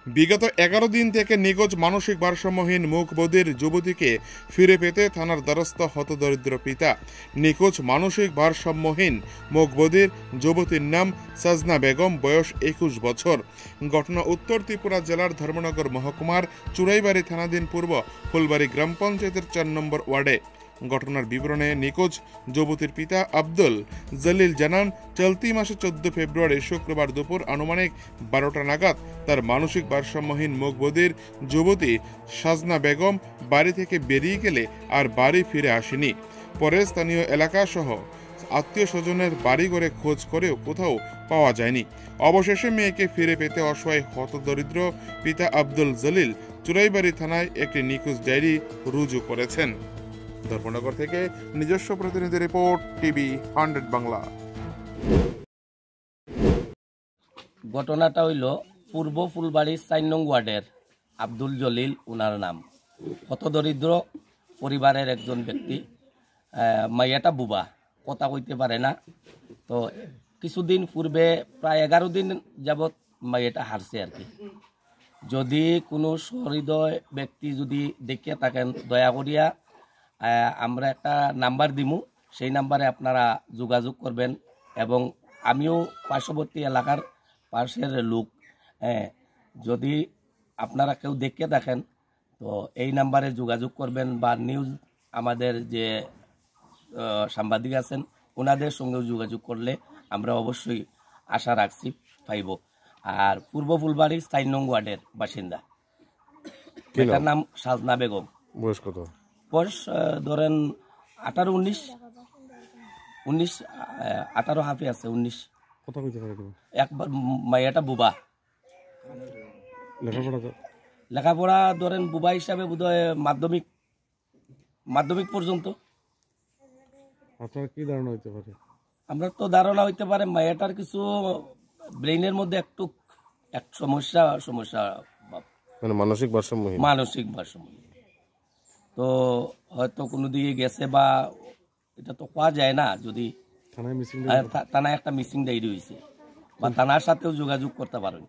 বিগত 11 দিন থেকে নিখোঁজ মানসিক ভারসাম্যহীন মুখবধির যুবতীকে ফিরে পেতে থানার দ্বারস্থ হতদরিদ্র পিতা। নিখোঁজ মানসিক ভারসাম্যহীন মুখবধির যুবতীর নাম সাজনা বেগম, বয়স 21 বছর। ঘটনা উত্তর ত্রিপুরা জেলার ধর্মনগর মহকুমার চুরাইবাড়ি থানাধীন পূর্ব ফুলবাড়ি গ্রাম পঞ্চায়েতের 4 নম্বর ওয়ার্ডে। ঘটনার বিবরণে নিখোঁজ যুবতীর পিতা আব্দুল জলিল জানান, চলতি মাসে 14 ফেব্রুয়ারি শুক্রবার দুপুর আনুমানিক 12টা নাগাদ তার মানসিক ভারসাম্যহীন মুখবধির যুবতী সাজনা বেগম বাড়ি থেকে বেরিয়ে গেলে আর বাড়ি ফিরে আসেনি। পরে স্থানীয় এলাকা সহ আত্মীয় স্বজনের বাড়িঘরে খোঁজ করেও কোথাও পাওয়া যায়নি। অবশেষে মেয়েকে ফিরে পেতে অসহায় হতদরিদ্র পিতা আব্দুল জলিল চুরাইবাড়ি থানায় একটি নিখোঁজ ডায়েরি রুজু করেছেন। ধর্মনগর থেকে নিজস্ব প্রতিনিধি রিপোর্ট, টিভি 100 বাংলা। ঘটনাটা হইল পূর্ব ফুলবাড়ি 4 নং ওয়ার্ডের আব্দুল জলিল, উনার নাম। হতদরিদ্র পরিবারের একজন ব্যক্তি। মাইয়াটা বুবা, কথা কইতে পারে না। তো কিছুদিন পূর্বে প্রায় 11 দিন যাবৎ মাইয়াটা হারছে আর কি। যদি কোনো সহৃদয় ব্যক্তি যদি দেখে থাকেন, দয়া করিয়া আমরা একটা নাম্বার দিমু, সেই নাম্বারে আপনারা যোগাযোগ করবেন। এবং আমিও পার্শ্ববর্তী এলাকার পাশের লোক, যদি আপনারা কেউ দেখে থাকেন তো এই নাম্বারে যোগাযোগ করবেন, বা নিউজ আমাদের যে সাংবাদিক আছেন ওনাদের সঙ্গেও যোগাযোগ করলে আমরা অবশ্যই আশা রাখছি পাইব। আর পূর্ব ফুলবাড়ি 4 নং ওয়ার্ডের বাসিন্দা, এটার নাম সাজনা বেগম। বয়স কত? বয়স ধরেন 18-19, 18 হাফে আছে, 19। কথা কইতে পারে একবার মাইয়াটা বুবা। লেখাপড়া ধরেন বুবা হিসাবে বোধহয় মাধ্যমিক পর্যন্ত। আপনার কি ধারণা হইতে পারে? আমরা তো ধারণা হইতে পারে মাইয়াটার কিছু ব্রেইনের মধ্যে এক সমস্যা মানে মানসিক ভারসাম্য তো হয়তো কোনো দিকে গেছে, বা এটা তো পাওয়া যায় না। যদি থানায় একটা মিসিং ডায়েরি হয়েছে, বা থানার সাথেও যোগাযোগ করতে পারেন।